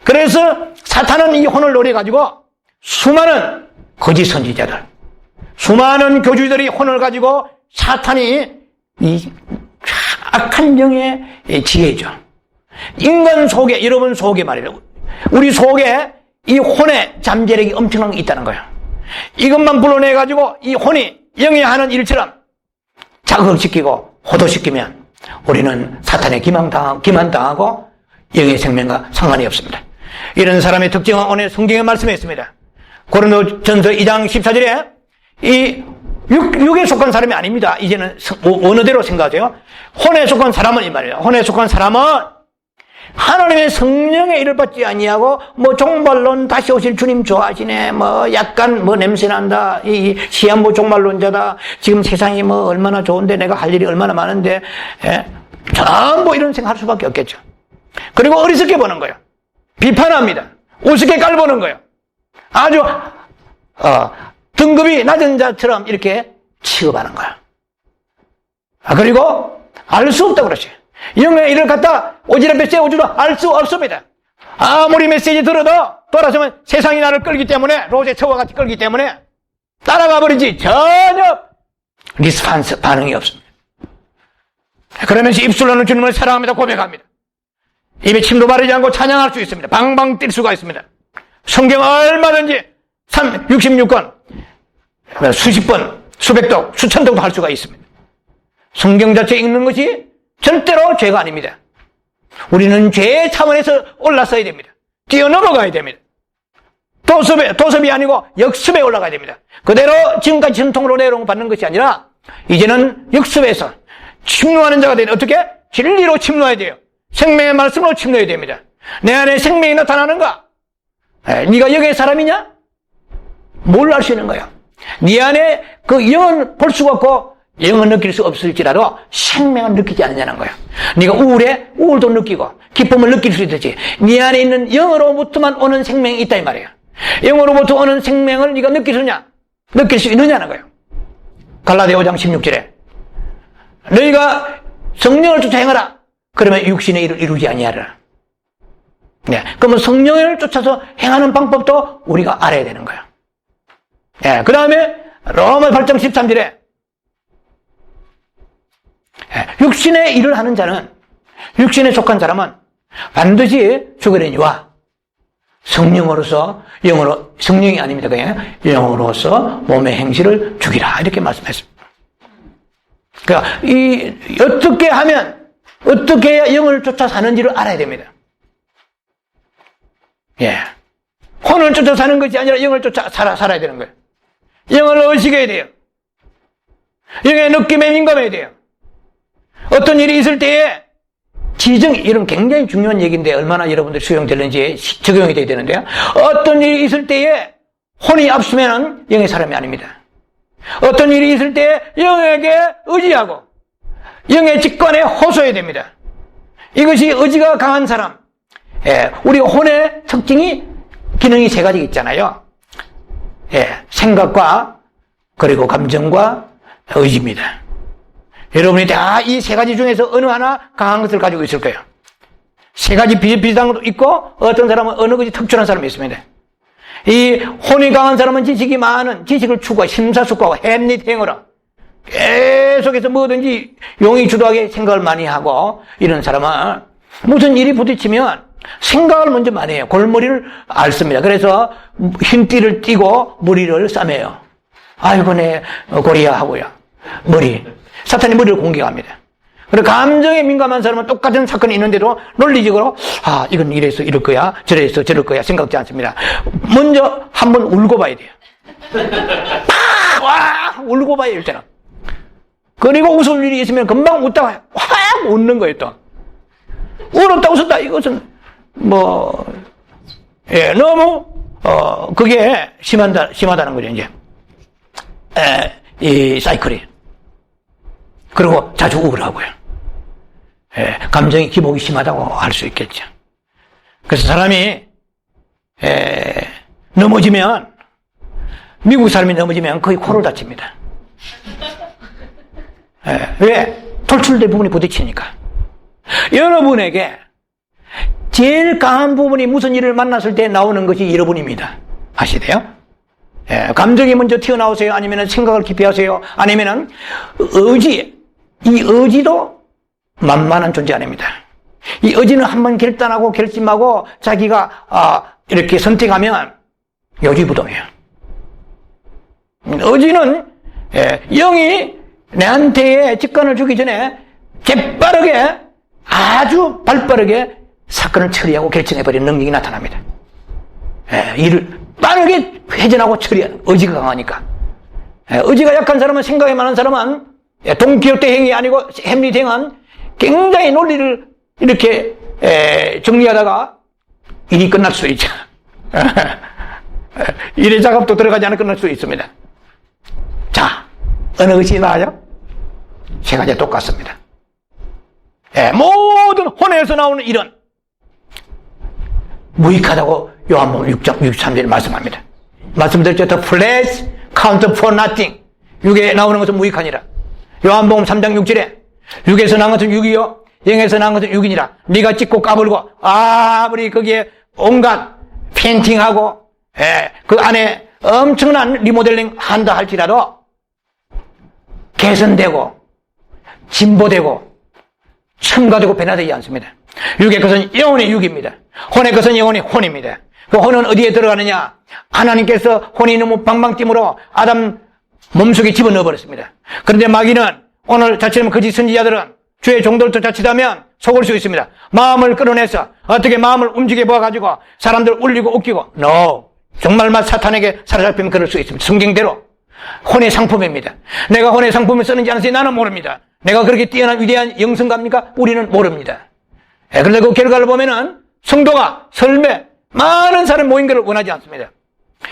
그래서 사탄은 이 혼을 노려가지고 수많은 거짓 선지자들, 수많은 교주들이 혼을 가지고 사탄이 이 악한 영의 지혜죠. 인간 속에, 여러분 속에 말이에요. 우리 속에 이 혼의 잠재력이 엄청난 게 있다는 거예요. 이것만 불러내가지고 이 혼이 영이 하는 일처럼 자극시키고 호도시키면 우리는 사탄에 기만당하고 영의 생명과 상관이 없습니다. 이런 사람의 특징은 오늘 성경에 말씀했습니다. 고린도전서 2장 14절에 이 육에 속한 사람이 아닙니다. 이제는 원어대로 생각하세요. 혼에 속한 사람은 이 말이에요. 혼에 속한 사람은 하나님의 성령의 일을 받지 아니하고 종말론 다시 오실 주님 좋아하시네, 약간 냄새난다, 이 시한부 종말론자다, 지금 세상이 얼마나 좋은데 내가 할 일이 얼마나 많은데, 전부 이런 생각할 수밖에 없겠죠. 그리고 어리석게 보는 거예요. 비판합니다. 우습게 깔보는 거예요. 아주 등급이 낮은 자처럼 이렇게 취급하는 거야. 그리고 알 수 없다고 그러지. 영의 일을 갖다 오지랖에 세워주도 알 수 없습니다. 아무리 메시지 들어도 돌아서면 세상이 나를 끌기 때문에, 로제처와 같이 끌기 때문에 따라가 버리지 전혀 리스판스 반응이 없습니다. 그러면서 입술로는 주님을 사랑합니다 고백합니다. 입에 침도 바르지 않고 찬양할 수 있습니다. 방방 뛸 수가 있습니다. 성경 얼마든지 66권 수십 번, 수백 독, 수천 독도 할 수가 있습니다. 성경 자체 읽는 것이 절대로 죄가 아닙니다. 우리는 죄의 차원에서 올라서야 됩니다. 뛰어넘어가야 됩니다. 도섭이 아니고 역습에 올라가야 됩니다. 그대로 지금까지 전통으로 내려온 받는 것이 아니라 이제는 역습에서 침노하는 자가 되는, 어떻게? 진리로 침노해야 돼요. 생명의 말씀으로 침노해야 됩니다. 내 안에 생명이 나타나는가? 네가 영의 사람이냐? 뭘 알 수 있는 거야? 네 안에 그 영은 볼 수가 없고 영은 느낄 수 없을지라도 생명은 느끼지 않느냐는 거야. 네가 우울해? 우울도 느끼고 기쁨을 느낄 수 있듯이 네 안에 있는 영으로부터만 오는 생명이 있다 이 말이야. 영으로부터 오는 생명을 네가 느낄 수 있느냐는 거예요. 갈라디아 5장 16절에 너희가 성령을 쫓아 행하라. 그러면 육신의 일을 이루지 아니하리라. 네, 그러면 성령을 쫓아서 행하는 방법도 우리가 알아야 되는 거예요. 네, 그 다음에 로마 8장 13절에 육신의 일을 하는 자는, 육신에 속한 사람은 반드시 죽으려니와 성령으로서, 성령이 아닙니다. 그냥 영으로서 몸의 행실을 죽이라. 이렇게 말씀했습니다. 그러니까, 어떻게 해야 영을 쫓아 사는지를 알아야 됩니다. 예. 혼을 쫓아 사는 것이 아니라 영을 쫓아 살아야 되는 거예요. 영을 의식해야 돼요. 영의 느낌에 민감해야 돼요. 어떤 일이 있을 때에 이런 굉장히 중요한 얘기인데 얼마나 여러분들 수용되는지 적용이 돼야 되는데요. 어떤 일이 있을 때에 혼이 앞서면 영의 사람이 아닙니다. 어떤 일이 있을 때에 영에게 의지하고 영의 직관에 호소해야 됩니다. 이것이 의지가 강한 사람. 우리 혼의 기능이 세 가지 있잖아요. 생각과 그리고 감정과 의지입니다. 여러분이 다 이 세 가지 중에서 어느 하나 강한 것을 가지고 있을 거예요. 세 가지 비슷한 것도 있고 어떤 사람은 어느 것이 특출한 사람이 있습니다. 이 혼이 강한 사람은 지식을 추구하고 심사숙고하고 햄릿행으로 계속해서 뭐든지 용이 주도하게 생각을 많이 하고, 이런 사람은 무슨 일이 부딪히면 생각을 먼저 많이 해요. 골머리를 앓습니다. 그래서 흰띠를 띠고 머리를 싸매요. 아이고 내 고리야 하고요. 사탄이 머리를 공격합니다. 그리고 감정에 민감한 사람은 똑같은 사건이 있는데도 논리적으로 이건 이래서 이럴 거야, 저래서 저럴 거야 생각지 않습니다. 먼저 한번 울고 봐야 돼요. 울고 봐야 일단은. 그리고 웃을 일이 있으면 금방 웃다가 확 웃는 거예요. 또 울었다 웃었다, 이것은 너무 그게 심하다는 거죠. 이제 이 사이클이. 그리고 자주 우울하고요. 감정이 기복이 심하다고 할 수 있겠죠. 그래서 사람이 넘어지면, 미국 사람이 넘어지면 거의 코를 다칩니다. 왜? 돌출된 부분이 부딪히니까. 여러분에게 제일 강한 부분이 무슨 일을 만났을 때 나오는 것이 여러분입니다. 아시대요? 감정이 먼저 튀어나오세요? 아니면 생각을 깊이 하세요? 아니면 이 의지도 만만한 존재 아닙니다. 이 의지는 한번 결심하고 자기가 이렇게 선택하면 요지부동해요. 의지는 영이 내한테 직관을 주기 전에 재빠르게, 아주 발빠르게 사건을 처리하고 결정해버리는 능력이 나타납니다. 일을 빠르게 회전하고 처리하는, 의지가 강하니까. 의지가 약한 사람은, 생각이 많은 사람은 동기업대 행위 아니고 햄릿행은 굉장히 논리를 이렇게 정리하다가 일이 끝날 수 있죠. 일의 작업도 들어가지 않아 끝날 수 있습니다. 자, 어느 것이 나아요? 세 가지 똑같습니다. 모든 혼에서 나오는 일은 무익하다고 요한복음 6장 63절에 말씀합니다. 말씀드렸죠. The flesh count for nothing. 6에 나오는 것은 무익하니라. 요한복음 3장 6절에 6에서 난 것은 6이요 0에서 난 것은 6이니라. 네가 찍고 까불고 아무리 거기에 온갖 페인팅하고 그 안에 엄청난 리모델링 한다 할지라도 개선되고 진보되고 첨가되고 변화되지 않습니다. 6의 것은 영혼의 6입니다. 혼의 것은 영혼의 혼입니다. 그 혼은 어디에 들어가느냐? 하나님께서 혼이 너무 방방팀으로 아담 몸속에 집어넣어 버렸습니다. 그런데 마귀는 오늘 자칫하면 거짓 선지자들은 주의 종들도 자칫하면 속을 수 있습니다. 마음을 끌어내서 어떻게 마음을 움직여 보아가지고 사람들 울리고 웃기고 No! 정말 사탄에게 사로잡히면 그럴 수 있습니다. 성경대로 혼의 상품입니다. 내가 혼의 상품을 쓰는지 안 쓰는지 나는 모릅니다. 내가 그렇게 뛰어난 위대한 영성가입니까? 우리는 모릅니다. 그런데 그 결과를 보면은 성도가 설매 많은 사람 모인 것을 원하지 않습니다.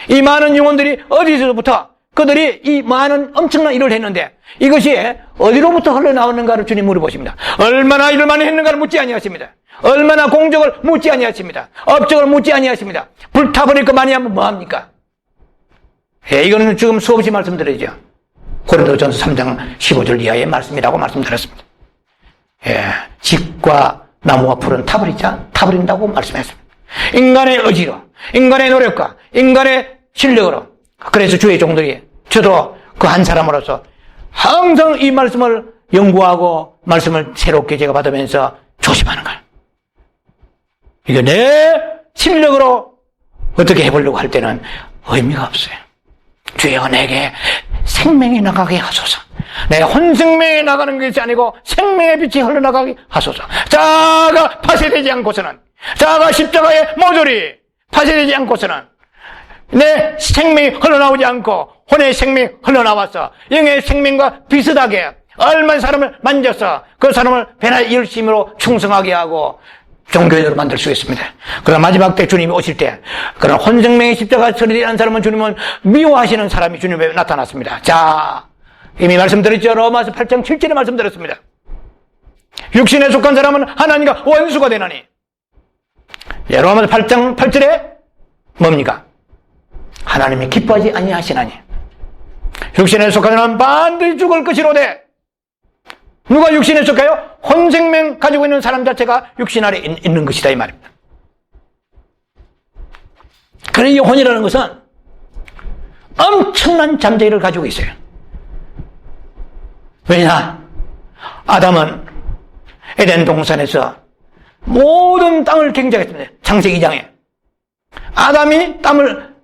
이 많은 영혼들이 어디서부터 그들이 이 많은 엄청난 일을 했는데 이것이 어디로부터 흘러나오는가를 주님 물어보십니다. 얼마나 일을 많이 했는가를 묻지 아니하십니다. 얼마나 공적을 묻지 아니하십니다. 업적을 묻지 아니하십니다. 불타버릴 거 많이 하면 뭐합니까? 이거는 지금 수없이 말씀드리죠. 고린도전서 3장 15절 이하의 말씀이라고 말씀드렸습니다. 집과 나무와 풀은 타버린다고 말씀했습니다. 인간의 의지로, 인간의 노력과 인간의 실력으로. 그래서 주의 종들이 저도 그 한 사람으로서 항상 이 말씀을 연구하고 말씀을 새롭게 제가 받으면서 조심하는 거예요. 이게 내 실력으로 어떻게 해보려고 할 때는 의미가 없어요. 주여 내게 생명이 나가게 하소서. 내 혼생명이 나가는 것이 아니고 생명의 빛이 흘러나가게 하소서. 자아가 파쇄되지 않고서는, 자아가 십자가의 모조리 파쇄되지 않고서는 내 생명이 흘러나오지 않고 혼의 생명이 흘러나와서 영의 생명과 비슷하게 얼마나 사람을 만져서 그 사람을 배나 열심으로 충성하게 하고 종교인으로 만들 수 있습니다. 그러나 마지막 때 주님이 오실 때 그런 혼생명의 십자가 처리되지 않은 사람은 주님은 미워하시는 사람이 주님에 나타났습니다. 자, 이미 말씀드렸죠. 로마서 8장 7절에 말씀드렸습니다. 육신에 속한 사람은 하나님과 원수가 되나니. 로마서 8장 8절에 뭡니까? 하나님이 기뻐하지 아니하시나니. 육신에 속한 사람은 반드시 죽을 것이로되. 누가 육신에 속해요? 혼생명 가지고 있는 사람 자체가 육신 아래 있는 것이다 이 말입니다. 그래서 이 혼이라는 것은 엄청난 잠재기를 가지고 있어요. 왜냐? 아담은 에덴 동산에서 모든 땅을 경작했습니다. 창세기 2장에 아담이 땀을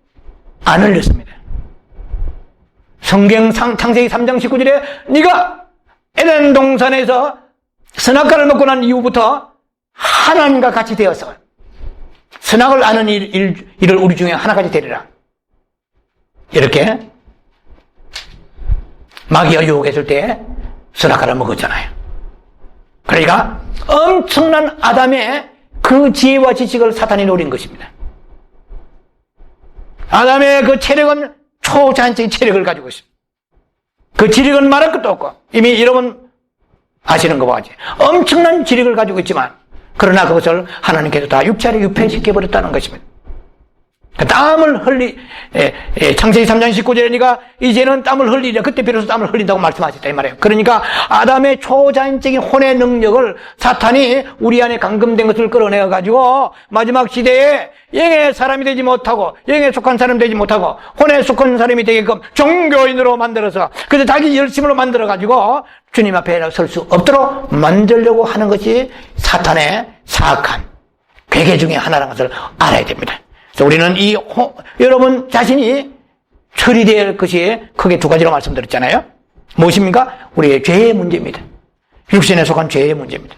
안 흘렸습니다. 성경 창세기 3장 19절에 네가 에덴 동산에서 선악과를 먹고 난 이후부터 하나님과 같이 되어서 선악을 아는 일을 우리 중에 하나까지 되리라. 이렇게 마귀가 유혹했을 때 선악과를 먹었잖아요. 그러니까 엄청난 아담의 그 지혜와 지식을 사탄이 노린 것입니다. 아담의 그 체력은 초자연적인 체력을 가지고 있습니다. 그 지력은 말할 것도 없고 이미 여러분 아시는 것과 같이 엄청난 지력을 가지고 있지만 그러나 그것을 하나님께서 다 육체를 유폐시켜버렸다는 것입니다. 땀을 창세기 3장 19절에 네가 이제는 땀을 흘리려 그때 비로소 땀을 흘린다고 말씀하셨다 이 말이에요. 그러니까 아담의 초자연적인 혼의 능력을 사탄이 우리 안에 감금된 것을 끌어내어 가지고 마지막 시대에 영의 사람이 되지 못하고 영에 속한 사람이 되지 못하고 혼에 속한 사람이 되게끔 종교인으로 만들어서 그래서 자기 열심으로 만들어 가지고 주님 앞에 설 수 없도록 만들려고 하는 것이 사탄의 사악한 괴계 중에 하나라는 것을 알아야 됩니다. 우리는 여러분 자신이 처리될 것이 크게 두 가지로 말씀드렸잖아요. 무엇입니까? 우리의 죄의 문제입니다. 육신에 속한 죄의 문제입니다.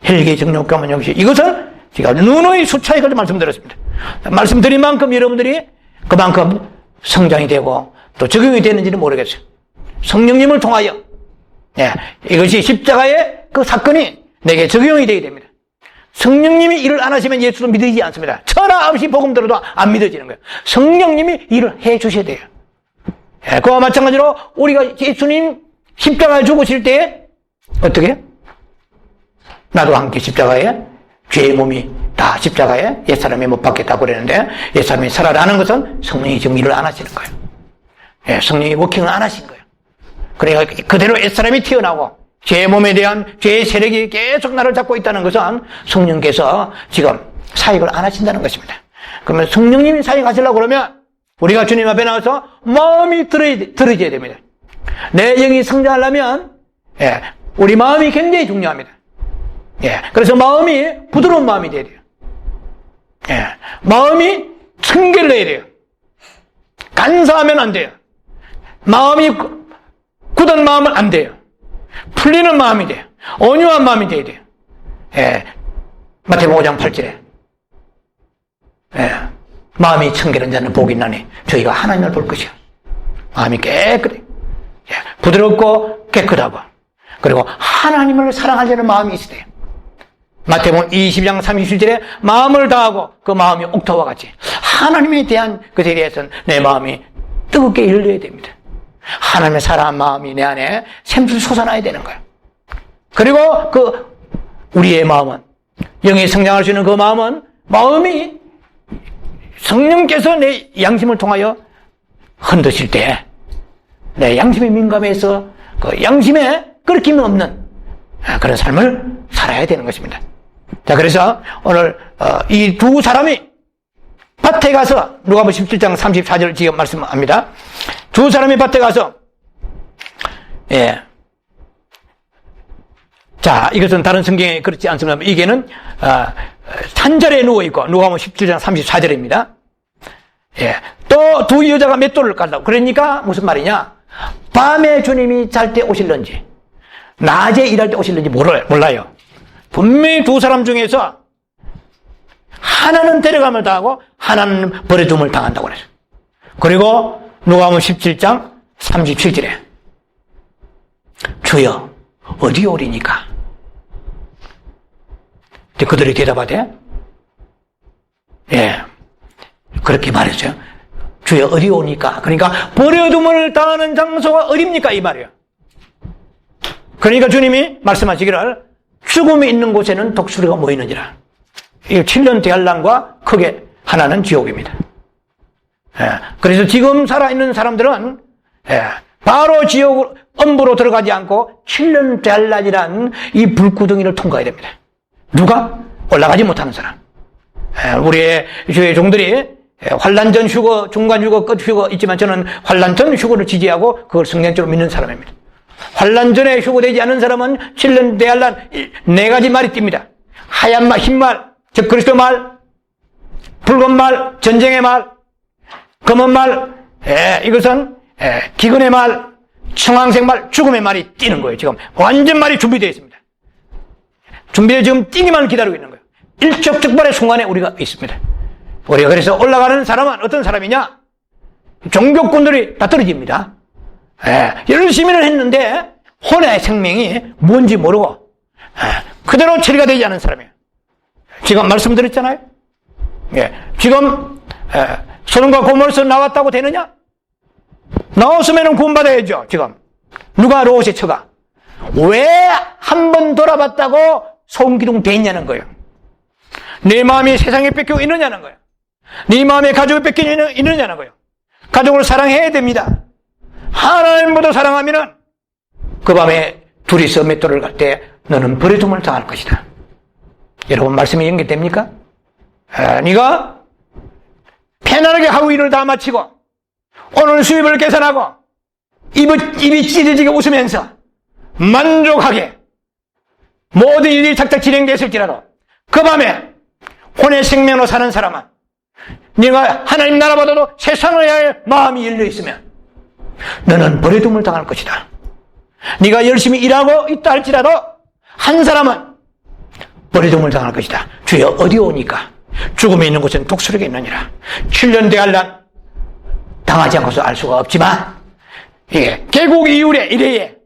혈기, 정욕, 교만, 욕심. 이것을 제가 누누이 수차에 걸쳐 말씀드렸습니다. 말씀드린 만큼 여러분들이 그만큼 성장이 되고 또 적용이 되는지는 모르겠어요. 성령님을 통하여 이것이 십자가의 그 사건이 내게 적용이 되어야 됩니다. 성령님이 일을 안 하시면 예수도 믿어지지 않습니다. 천하 없이 복음 들어도 안 믿어지는 거예요. 성령님이 일을 해 주셔야 돼요. 그와 마찬가지로 우리가 예수님 십자가에 죽으실 때 어떻게? 나도 함께 십자가에 죄의 몸이 다 십자가에 옛사람이 못 박겠다고 그랬는데 옛사람이 살아나는 것은 성령이 지금 일을 안 하시는 거예요. 성령이 워킹을 안 하신 거예요. 그러니까 그대로 옛사람이 튀어나오고 죄의 몸에 대한 죄의 세력이 계속 나를 잡고 있다는 것은 성령께서 지금 사역을 안 하신다는 것입니다. 그러면 성령님이 사역하시려고 그러면 우리가 주님 앞에 나와서 마음이 들어져야 됩니다. 내 영이 성장하려면 우리 마음이 굉장히 중요합니다. 그래서 마음이 부드러운 마음이 돼야 돼요. 마음이 청결해야 돼요. 간사하면 안 돼요. 마음이 굳은 마음은 안 돼요. 풀리는 마음이 돼요. 온유한 마음이 돼야 돼요. 마태복음 5장 8절에 마음이 청결한 자는 복이 있나니 저희가 하나님을 볼 것이요. 마음이 깨끗해. 부드럽고 깨끗하고 그리고 하나님을 사랑하려는 마음이 있어야 돼요. 마태복음 20장 37절에 마음을 다하고 그 마음이 옥토와 같이 하나님에 대한 것에 대해서는 내 마음이 뜨겁게 열려야 됩니다. 하나님의 사랑한 마음이 내 안에 샘솟 솟아나야 되는 거예요. 그리고 우리의 마음은 영의 성장할 수 있는 그 마음이 성령께서 내 양심을 통하여 흔드실 때 내 양심이 민감해서 그 양심에 끓김이 없는 그런 삶을 살아야 되는 것입니다. 자, 그래서 오늘 이 두 사람이 밭에 가서 누가복음 17장 34절 지금 말씀합니다. 두 사람이 밭에 가서 자, 이것은 다른 성경에 그렇지 않습니다. 이게는 산자리에 누워있고 누가복음 17장 34절입니다. 또 두 여자가 맷돌을 깔라고. 그러니까 무슨 말이냐? 밤에 주님이 잘 때 오실런지 낮에 일할 때 오실런지 몰라요. 분명히 두 사람 중에서 하나는 데려감을 당하고 하나는 버려둠을 당한다고 그랬어요. 그리고 누가복음 17장 37절에 주여 어디 오리니까? 그들이 대답하되 그렇게 말했어요. 주여 어디 오니까? 그러니까 버려둠을 당하는 장소가 어딥니까? 이 말이에요. 그러니까 주님이 말씀하시기를 죽음이 있는 곳에는 독수리가 모이느니라. 이 7년 대환란과 크게 하나는 지옥입니다. 그래서 지금 살아있는 사람들은 바로 지옥 엄부로 들어가지 않고 7년 대환란이란 이 불구덩이를 통과해야 됩니다. 누가? 올라가지 못하는 사람. 우리의 주의 종들이 환란 전 휴거, 중간 휴거, 끝 휴거 있지만 저는 환란 전 휴거를 지지하고 그걸 성경적으로 믿는 사람입니다. 환란 전에 휴거되지 않은 사람은 7년 대환란 4가지 말이 띕니다. 하얀 말, 흰 말, 즉 그리스도 말, 붉은 말, 전쟁의 말, 검은 말, 이것은 기근의 말, 청황색 말, 죽음의 말이 띄는 거예요. 지금 완전 말이 준비되어 있습니다. 준비를 지금 뛰기만 기다리고 있는 거예요. 일촉즉발의 순간에 우리가 있습니다. 우리가 그래서 올라가는 사람은 어떤 사람이냐? 종교꾼들이 다 떨어집니다. 열심히는 했는데 혼의 생명이 뭔지 모르고 그대로 처리가 되지 않은 사람이에요. 지금 말씀드렸잖아요. 지금 소돔과 고모라에서 나왔다고 되느냐? 나왔으면 구원받아야죠. 지금 누가 롯에 쳐가? 왜 한 번 돌아봤다고 소음기둥 됐냐는 거예요. 네 마음이 세상에 뺏기고 있느냐는 거예요. 네 마음에 가족이 뺏기고 있느냐는 거예요. 가족을 사랑해야 됩니다. 하나님보다 사랑하면은 그 밤에 둘이서 맷돌을 갈 때 너는 버려둠을 당할 것이다. 여러분 말씀이 연결됩니까? 네가 편안하게 하루 일을 다 마치고 오늘 수입을 계산하고 입이 찢어지게 웃으면서 만족하게 모든 일이 착착 진행됐을지라도 그 밤에 혼의 생명으로 사는 사람은 네가 하나님 나라보다도 세상을 향해 마음이 열려있으면 너는 버려둠을 당할 것이다. 네가 열심히 일하고 있다 할지라도 한 사람은 버려둠을 당할 것이다. 주여 어디 오니까? 죽음이 있는 곳은 독수리가 있느니라. 7년 대환란 당하지 않고서 알 수가 없지만 개국 이후에 이래에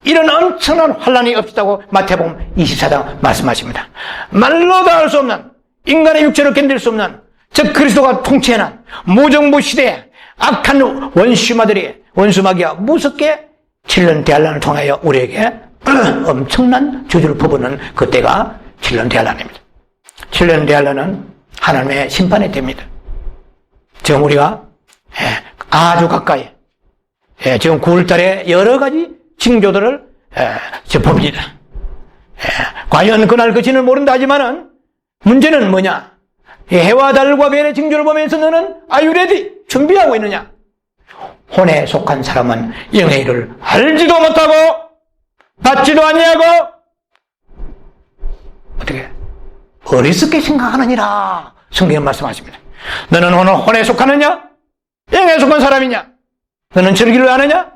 이런 엄청난 환란이 없었다고 마태복음 24장 말씀하십니다. 말로도 할 수 없는 인간의 육체로 견딜 수 없는 즉 그리스도가 통치하는 무정부 시대에 악한 원수마귀가 무섭게 7년 대환란을 통하여 우리에게 엄청난 저주를 퍼부는 그때가 7년 대환란입니다. 7년 대환란은 하나님의 심판의 때입니다. 지금 우리가 아주 가까이 지금 9월달에 여러 가지 징조들을 봅니다. 과연 그날 그치는 모른다 하지만은 문제는 뭐냐? 해와 달과 별의 징조를 보면서 너는 Are you ready? 준비하고 있느냐? 혼에 속한 사람은 영의 일을 알지도 못하고 받지도 아니하고 어떻게 어리석게 생각하느니라 성경은 말씀하십니다. 너는 오늘 혼에 속하느냐? 영에 속한 사람이냐? 너는 즐기려 하느냐?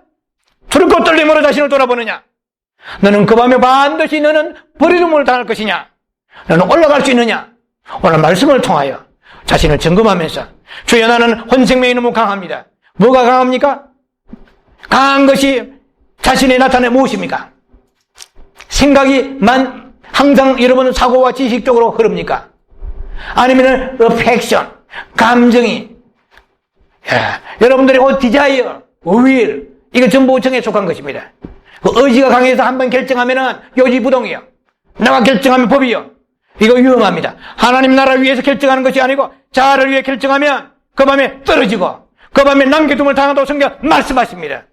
두렵고 떨림으로 자신을 돌아보느냐? 너는 그 밤에 반드시 너는 버리움을 당할 것이냐? 너는 올라갈 수 있느냐? 오늘 말씀을 통하여 자신을 점검하면서 주여 나는 혼생명이 너무 강합니다. 뭐가 강합니까? 강한 것이 자신의 나타내 무엇입니까? 생각이 항상 여러분은 사고와 지식적으로 흐릅니까? 아니면은 affection, 감정이 여러분들이 디자이어, will 이거 전부 정에 속한 것입니다. 그 의지가 강해서 한번 결정하면은 요지부동이요. 내가 결정하면 법이요. 이거 위험합니다. 하나님 나라 위해서 결정하는 것이 아니고 자아를 위해 결정하면 그 밤에 떨어지고 그 밤에 남겨둠을 당한다고 성경 말씀하십니다.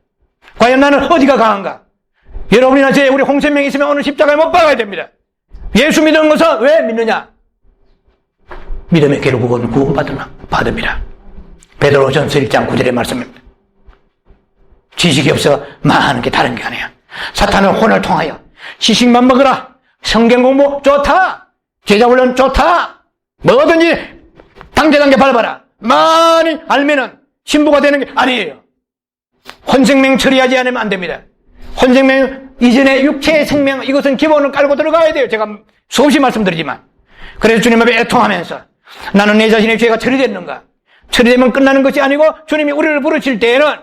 과연 나는 어디가 강한가? 여러분이나 우리 홍세명이 있으면 오늘 십자가에 못 박아야 됩니다. 예수 믿는 것은 왜 믿느냐? 믿음의 결국은 구원받습니다. 베드로전서 1장 9절의 말씀입니다. 지식이 없어 많은 게 다른 게 아니야. 사탄은 혼을 통하여 지식만 먹으라. 성경 공부 좋다. 제자훈련 좋다. 뭐든지 당대단계 밟아라. 많이 알면은 신부가 되는 게 아니에요. 혼생명 처리하지 않으면 안 됩니다. 혼생명 이전에 육체의 생명 이것은 기본을 깔고 들어가야 돼요. 제가 수없이 말씀드리지만 그래서 주님 앞에 애통하면서 나는 내 자신의 죄가 처리됐는가? 처리되면 끝나는 것이 아니고 주님이 우리를 부르실 때에는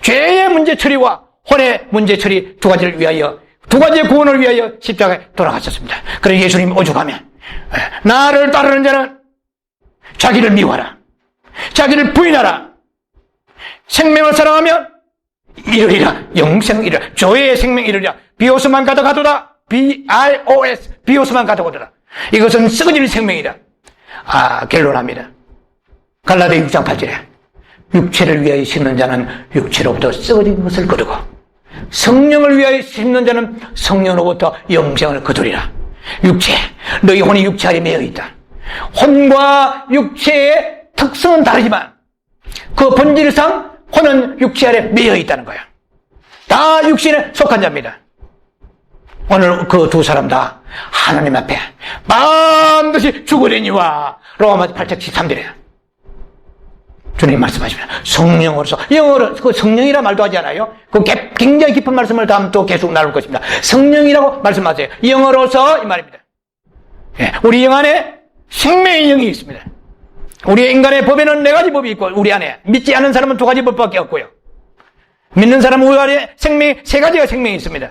죄의 문제 처리와 혼의 문제 처리 두 가지를 위하여 두 가지의 구원을 위하여 십자가에 돌아가셨습니다. 그래서 예수님이 오죽하면 나를 따르는 자는 자기를 미워하라. 자기를 부인하라. 생명을 사랑하면 이르리라. 영생 이르리라. 조의 생명 이르리라. 비오스만 가득하도다. B-I-O-S 비오스만 가득하도다. 이것은 썩어질 생명이다. 결론합니다. 갈라디아 6장 8절에 육체를 위하여 심는 자는 육체로부터 썩어진 것을 거두고 성령을 위하여 심는 자는 성령으로부터 영생을 거두리라. 육체, 너희 혼이 육체 아래 매여 있다. 혼과 육체의 특성은 다르지만 그 본질상 혼은 육체 아래 매여 있다는 거야. 다 육신에 속한 자입니다. 오늘 그 두 사람 다 하나님 앞에 반드시 죽으려니와 로마서 8장 13절에 주님 말씀하십니다. 성령으로서 영어로 그 성령이라 말도 하지 않아요. 그 굉장히 깊은 말씀을 다음 또 계속 나눌 것입니다. 성령이라고 말씀하세요. 영어로서 이 말입니다. 우리 영 안에 생명의 영이 있습니다. 우리 인간의 법에는 네 가지 법이 있고 우리 안에 믿지 않는 사람은 두 가지 법밖에 없고요. 믿는 사람은 우리 안에 생명이 세 가지가 생명이 있습니다.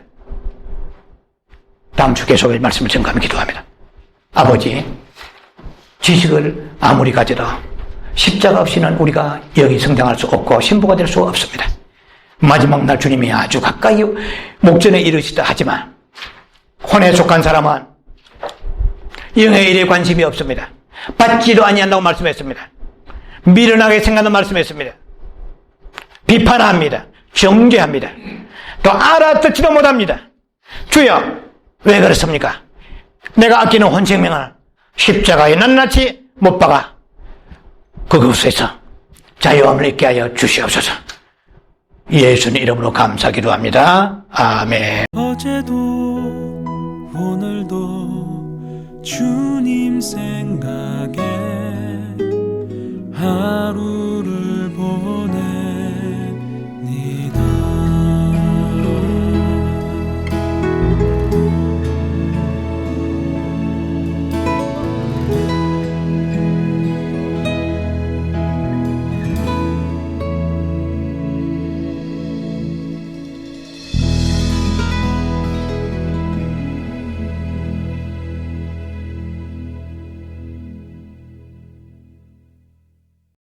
다음 주 계속 말씀을 증거하며 기도합니다. 아버지, 지식을 아무리 가져도 십자가 없이는 우리가 여기 성장할 수 없고 신부가 될 수 없습니다. 마지막 날 주님이 아주 가까이 목전에 이르시다 하지만 혼에 속한 사람은 영의 일에 관심이 없습니다. 받지도 아니한다고 말씀했습니다. 미련하게 생각한다고 말씀했습니다. 비판합니다. 정죄합니다. 또 알아듣지도 못합니다. 주여, 왜 그렇습니까? 내가 아끼는 혼생명을 십자가에 낱낱이 못 박아 그곳에서 자유함을 있게 하여 주시옵소서. 예수님 이름으로 감사기도 합니다. 아멘. 어제도 오늘도 주님 생각에 하루를